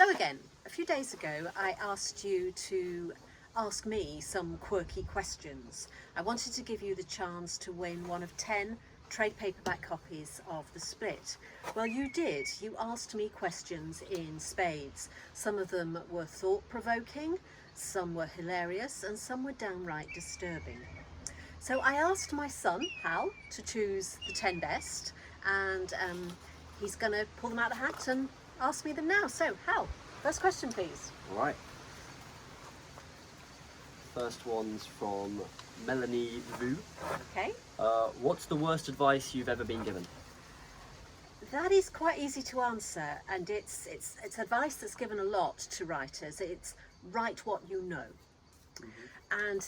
Hello again. A few days ago I asked you to ask me some quirky questions. I wanted to give you the chance to win one of 10 trade paperback copies of The Split. Well, you did. You asked me questions in spades. Some of them were thought-provoking, some were hilarious, and some were downright disturbing. So I asked my son, Hal, to choose the 10 best, and he's going to pull them out of the hat and ask me them now. So, Hal, first question, please. All right. First one's from Melanie Vu. Okay. What's the worst advice you've ever been given? That is quite easy to answer, and it's advice that's given a lot to writers. It's write what you know. And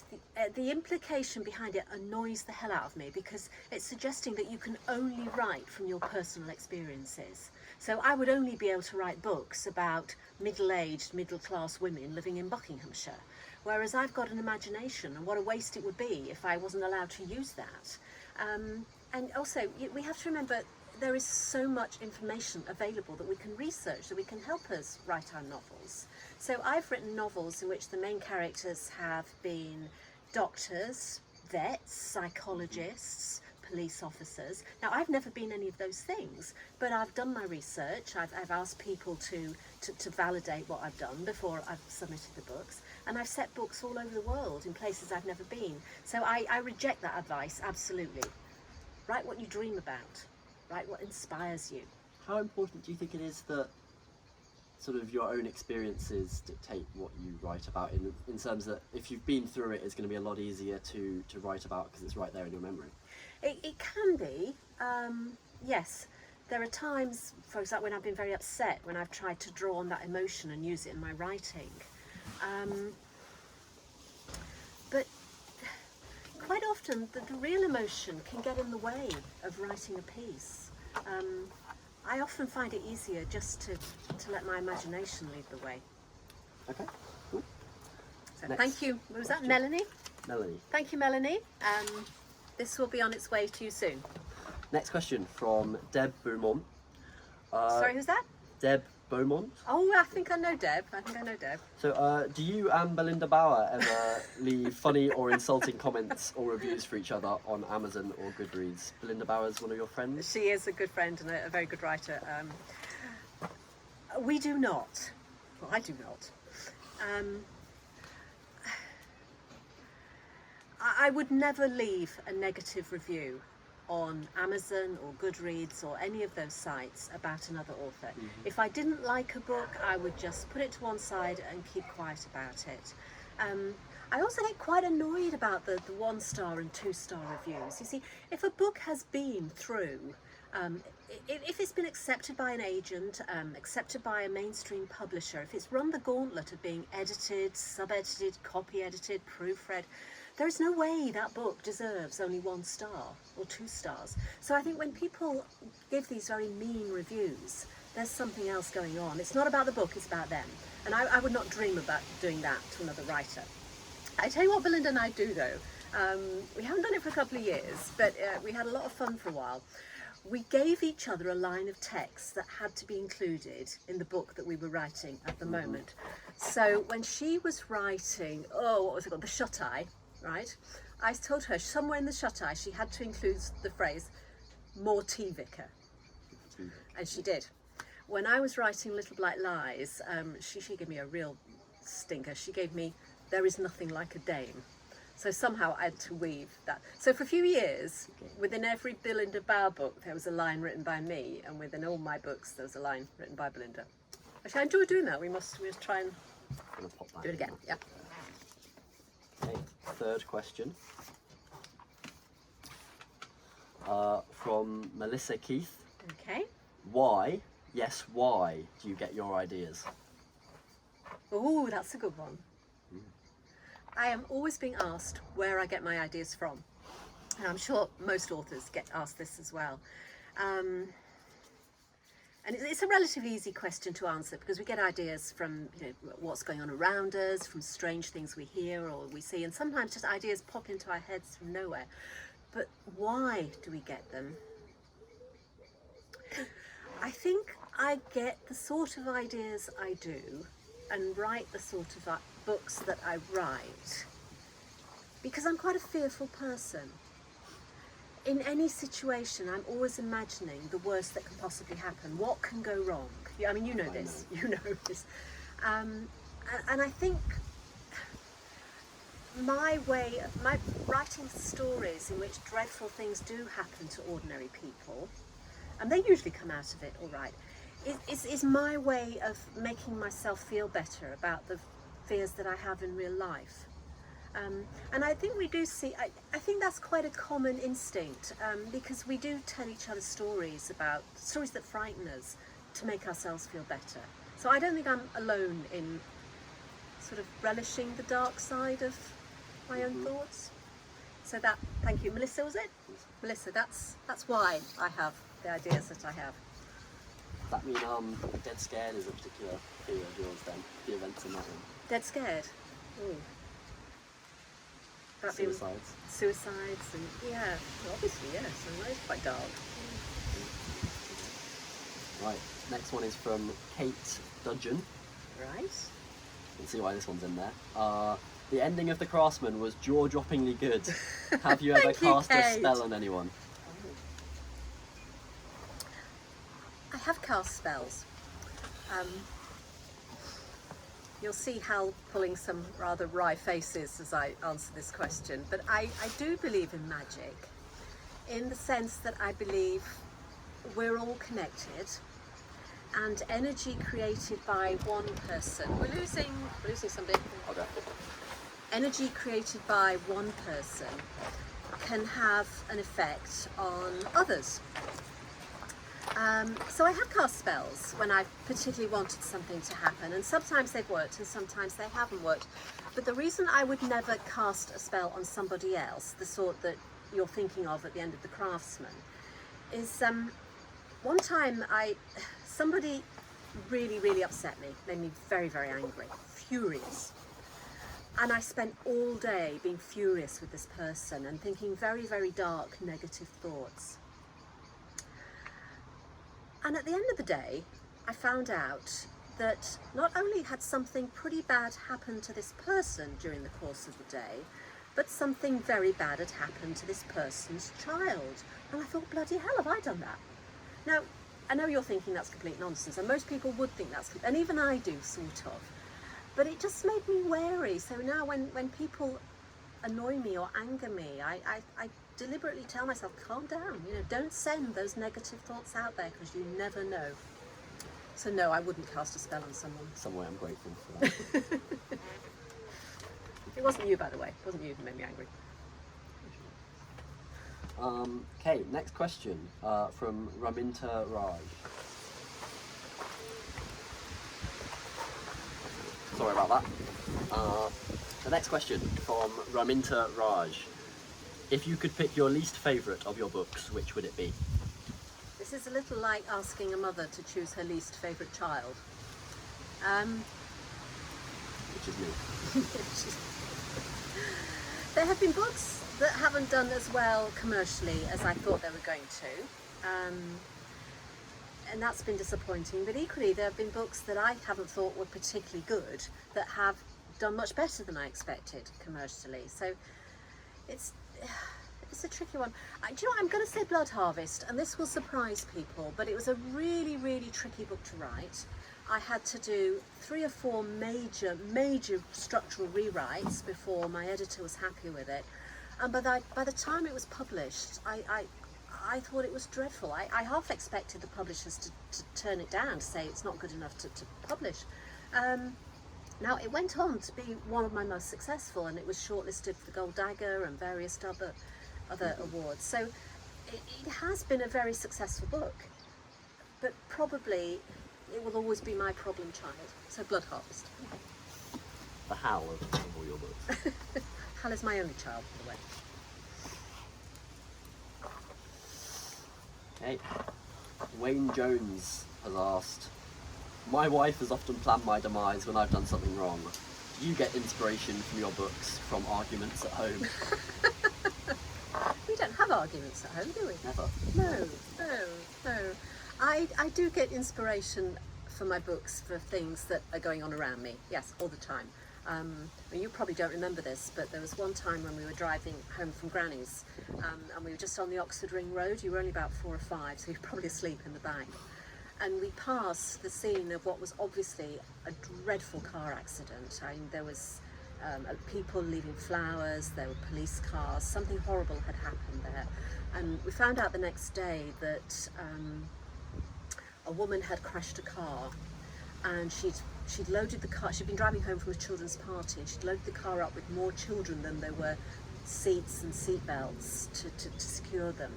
the implication behind it annoys the hell out of me, because it's suggesting that you can only write from your personal experiences. So I would only be able to write books about middle-aged, middle-class women living in Buckinghamshire, whereas I've got an imagination, and what a waste it would be if I wasn't allowed to use that. And also, we have to remember there is so much information available that we can research, that we can help us write our novels. So I've written novels in which the main characters have been doctors, vets, psychologists, police officers. Now, I've never been any of those things, but I've done my research. I've asked people to validate what I've done before I've submitted the books, and I've set books all over the world in places I've never been. So I reject that advice, absolutely. Write what you dream about. Write what inspires you. How important do you think it is that sort of your own experiences dictate what you write about, in terms that if you've been through it, it's going to be a lot easier to write about because it's right there in your memory? It can be, yes. There are times, for example, when I've been very upset, when I've tried to draw on that emotion and use it in my writing. But quite often the real emotion can get in the way of writing a piece. I often find it easier just to let my imagination lead the way. Okay, cool. So Next thank you. Was that question. Melanie? Melanie. Thank you, Melanie. This will be on its way to you soon. Next question from Deb Beaumont. Sorry, who's that? Deb Beaumont. Oh, I think I know Deb. So, do you and Belinda Bauer ever leave funny or insulting comments or reviews for each other on Amazon or Goodreads? Belinda Bauer's one of your friends? She is a good friend and a very good writer. We do not. Well, I do not. I would never leave a negative review on Amazon or Goodreads or any of those sites about another author. If I didn't like a book, I would just put it to one side and keep quiet about it. I also get quite annoyed about the 1-star and 2-star reviews. You see, if a book has been through, if it's been accepted by an agent, accepted by a mainstream publisher, if it's run the gauntlet of being edited, sub-edited, copy-edited, proofread, there is no way that book deserves only 1 star or 2 stars. So I think when people give these very mean reviews, there's something else going on. It's not about the book, it's about them. And I would not dream about doing that to another writer. I tell you what Belinda and I do though. We haven't done it for a couple of years, but we had a lot of fun for a while. We gave each other a line of text that had to be included in the book that we were writing at the moment. So when she was writing, what was it called? The Shut-Eye. Right, I told her somewhere in the Shut-Eye she had to include the phrase "more tea, vicar," and she did. When I was writing Little Black Lies, she gave me a real stinker. She gave me "there is nothing like a dame." So somehow I had to weave that. So for a few years, within every Belinda Bauer book, there was a line written by me, and within all my books, there was a line written by Belinda. Actually, I enjoy doing that. We must try and do it again. Yeah. Okay, third question from Melissa Keith. Okay. Why do you get your ideas? Oh, that's a good one. I am always being asked where I get my ideas from, and I'm sure most authors get asked this as well. And it's a relatively easy question to answer, because we get ideas from what's going on around us, from strange things we hear or we see, and sometimes just ideas pop into our heads from nowhere. But why do we get them? I think I get the sort of ideas I do and write the sort of books that I write because I'm quite a fearful person. In any situation, I'm always imagining the worst that can possibly happen. What can go wrong? I mean, you know this. You know this. And I think my writing stories in which dreadful things do happen to ordinary people, and they usually come out of it all right, is my way of making myself feel better about the fears that I have in real life. And I think we do see, I think that's quite a common instinct, because we do tell each other stories that frighten us to make ourselves feel better. So I don't think I'm alone in sort of relishing the dark side of my own thoughts. So thank you. Melissa, was it? Melissa, that's why I have the ideas that I have. Does that mean Dead Scared is a particular fear of yours then? The events in that one? Dead Scared? Ooh. Suicides and yeah, obviously, yes, and that is quite dark. Right, next one is from Kate Dudgeon. Right. You can see why this one's in there. The ending of The Craftsman was jaw-droppingly good. Have you ever cast a spell on anyone? I have cast spells. You'll see Hal pulling some rather wry faces as I answer this question, but I do believe in magic in the sense that I believe we're all connected, and energy created by one person. We're losing somebody. Okay. Energy created by one person can have an effect on others. So I have cast spells when I've particularly wanted something to happen, and sometimes they've worked and sometimes they haven't worked. But the reason I would never cast a spell on somebody else, the sort that you're thinking of at the end of The Craftsman, is one time somebody really upset me, made me very angry, furious. And I spent all day being furious with this person and thinking very dark, negative thoughts. And at the end of the day, I found out that not only had something pretty bad happened to this person during the course of the day, but something very bad had happened to this person's child. And I thought, bloody hell, have I done that? Now, I know you're thinking that's complete nonsense, and most people would think that's, and even I do, sort of. But it just made me wary. So now when people annoy me or anger me, I deliberately tell myself, calm down, don't send those negative thoughts out there because you never know. So no, I wouldn't cast a spell on someone. Some way I'm grateful for that. It wasn't you, by the way. It wasn't you who made me angry. Okay, next question from Raminta Raj. Sorry about that. The next question from Raminta Raj. If you could pick your least favourite of your books, which would it be? This is a little like asking a mother to choose her least favourite child. Which is me. There have been books that haven't done as well commercially as I thought they were going to. And that's been disappointing. But equally, there have been books that I haven't thought were particularly good that have done much better than I expected commercially. So it's a tricky one. Do you know what? I'm going to say Blood Harvest, and this will surprise people, but it was a really tricky book to write. I had to do 3 or 4 major structural rewrites before my editor was happy with it. And by the time it was published, I thought it was dreadful. I half expected the publishers to turn it down, to say it's not good enough to publish. Now, it went on to be one of my most successful, and it was shortlisted for the Gold Dagger and various other awards. So it has been a very successful book, but probably it will always be my problem child. So Blood Harvest. The Hal of all your books. Hal is my only child, by the way. Okay. Wayne Jones has asked, my wife has often planned my demise when I've done something wrong. Do you get inspiration from your books from arguments at home? We don't have arguments at home, do we? Never. No. I do get inspiration for my books for things that are going on around me. Yes, all the time. You probably don't remember this, but there was one time when we were driving home from Granny's, and we were just on the Oxford Ring Road. You were only about 4 or 5, so you were probably asleep in the back. And we passed the scene of what was obviously a dreadful car accident. I mean, there was people leaving flowers, there were police cars, something horrible had happened there. And we found out the next day that a woman had crashed a car, and she'd loaded the car. She'd been driving home from a children's party, and she'd loaded the car up with more children than there were seats and seat belts to secure them.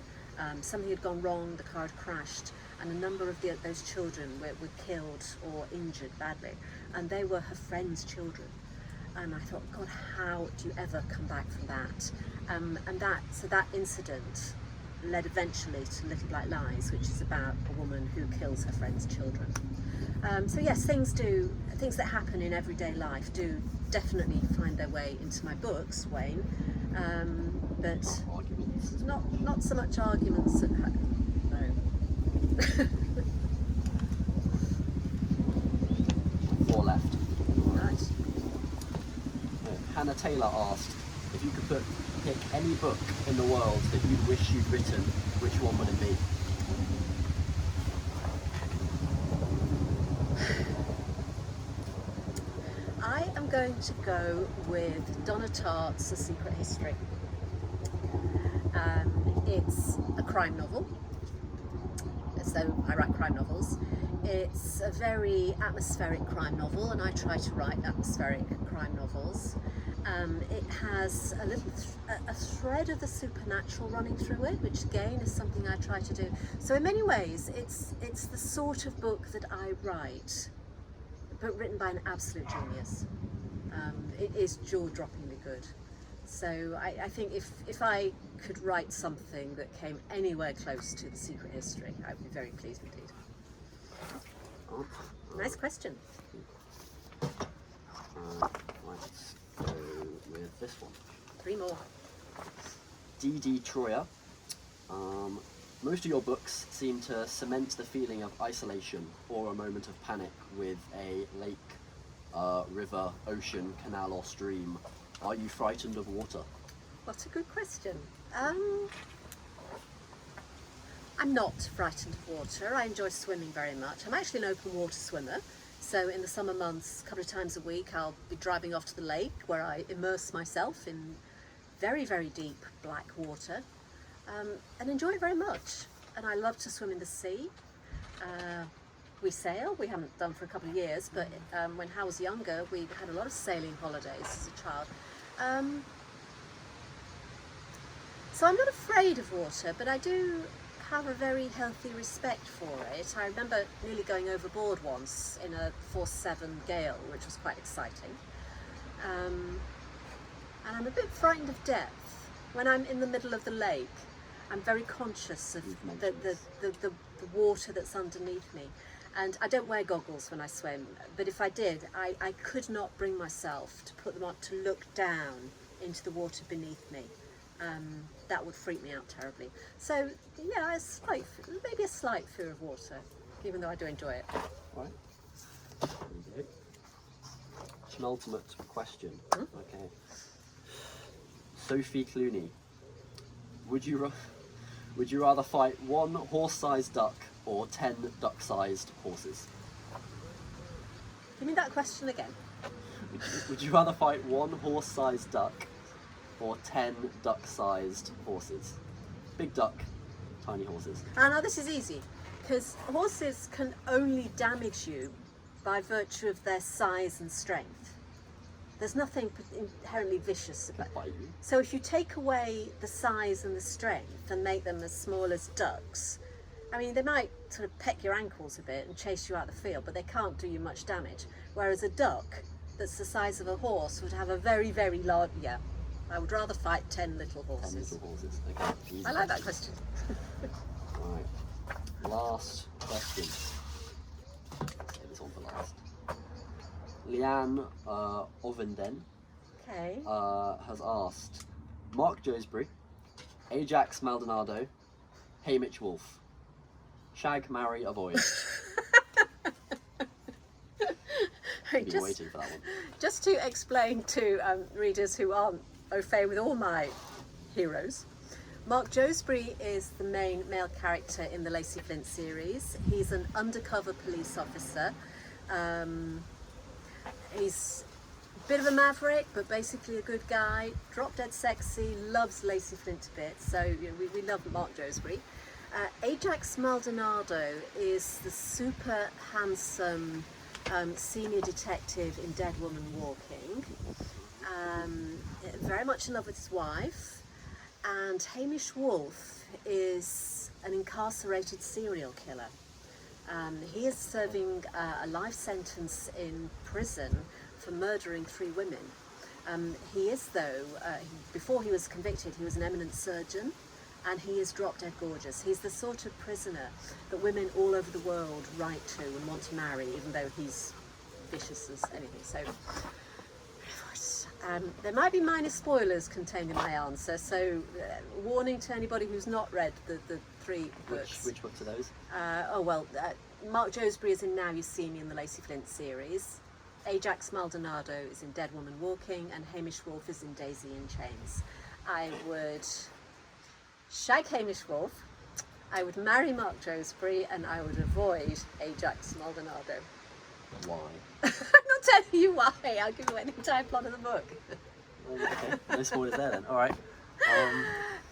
Something had gone wrong, the car had crashed, and a number of those children were killed or injured badly, and they were her friend's children. And I thought, God, how do you ever come back from that? And that incident led eventually to Little Black Lies, which is about a woman who kills her friend's children. So yes, things that happen in everyday life do definitely find their way into my books, Wayne. But Arguments. not so much arguments. No. 4 left. Right. Hannah Taylor asked, if you could pick any book in the world that you wish you'd written, which one would it be? I am going to go with Donna Tartt's A Secret History. It's a crime novel, so I write crime novels. It's a very atmospheric crime novel, and I try to write atmospheric crime novels. It has a thread of the supernatural running through it, which again is something I try to do. So in many ways, it's the sort of book that I write, but written by an absolute genius. It is jaw-droppingly good. So I think if I could write something that came anywhere close to The Secret History, I'd be very pleased indeed. Nice question. Let's go with this one. 3 more. D.D. Troyer. Most of your books seem to cement the feeling of isolation or a moment of panic with a lake, river, ocean, canal or stream. Are you frightened of water? What a good question. I'm not frightened of water. I enjoy swimming very much. I'm actually an open water swimmer. So in the summer months, a couple of times a week, I'll be driving off to the lake where I immerse myself in very, very deep black water and enjoy it very much. And I love to swim in the sea. We sail. We haven't done for a couple of years, but when Hal was younger, we had a lot of sailing holidays as a child. So I'm not afraid of water, but I do have a very healthy respect for it. I remember nearly going overboard once in a force 7 gale, which was quite exciting. And I'm a bit frightened of depth. When I'm in the middle of the lake, I'm very conscious of the water that's underneath me. And I don't wear goggles when I swim, but if I did, I could not bring myself to put them on to look down into the water beneath me. That would freak me out terribly. So yeah, maybe a slight fear of water, even though I do enjoy it. Right. There you go. Penultimate question. Okay. Sophie Clooney. Would you rather fight 1 horse-sized duck or 10 duck-sized horses? Give me that question again. Would you rather fight 1 horse-sized duck or 10 duck-sized horses? Big duck, tiny horses. Now this is easy, because horses can only damage you by virtue of their size and strength. There's nothing inherently vicious about it. So if you take away the size and the strength and make them as small as ducks, I mean, they might sort of peck your ankles a bit and chase you out of the field, but they can't do you much damage. Whereas a duck that's the size of a horse would have a very, very large... Yeah, I would rather fight 10 little horses. 10 little horses, okay. Easy. I like that question. Right, last question. Let's get this on for last. Leanne Ovenden Okay. has asked, Mark Joesbury, Ajax Maldonado, Hamish Wolfe. Shag, marry, avoid. I've been waiting for that one. Just to explain to readers who aren't au fait with all my heroes, Mark Josbury is the main male character in the Lacey Flint series. He's an undercover police officer. He's a bit of a maverick, but basically a good guy, drop dead sexy, loves Lacey Flint to bits, so you know, we love Mark Josbury. Ajax Maldonado is the super handsome senior detective in Dead Woman Walking, very much in love with his wife. And Hamish Wolfe is an incarcerated serial killer. He is serving a life sentence in prison for murdering 3 women. He is, though, before he was convicted, he was an eminent surgeon, and he is drop dead gorgeous. He's the sort of prisoner that women all over the world write to and want to marry, even though he's vicious as anything. So, there might be minor spoilers contained in my answer, so warning to anybody who's not read the 3 books. Which books are those? Mark Josbury is in Now You See Me in the Lacey Flint series. Ajax Maldonado is in Dead Woman Walking, and Hamish Wolfe is in Daisy in Chains. I would shag Hamish Wolfe, I would marry Mark Josbury, and I would avoid Ajax Maldonado. Why? I'm not telling you why, I'll give you any entire plot of the book. Okay, no spoilers there then. Alright.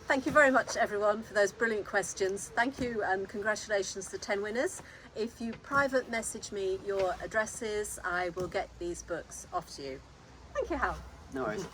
Thank you very much, everyone, for those brilliant questions. Thank you and congratulations to 10 winners. If you private message me your addresses, I will get these books off to you. Thank you, Hal. No worries.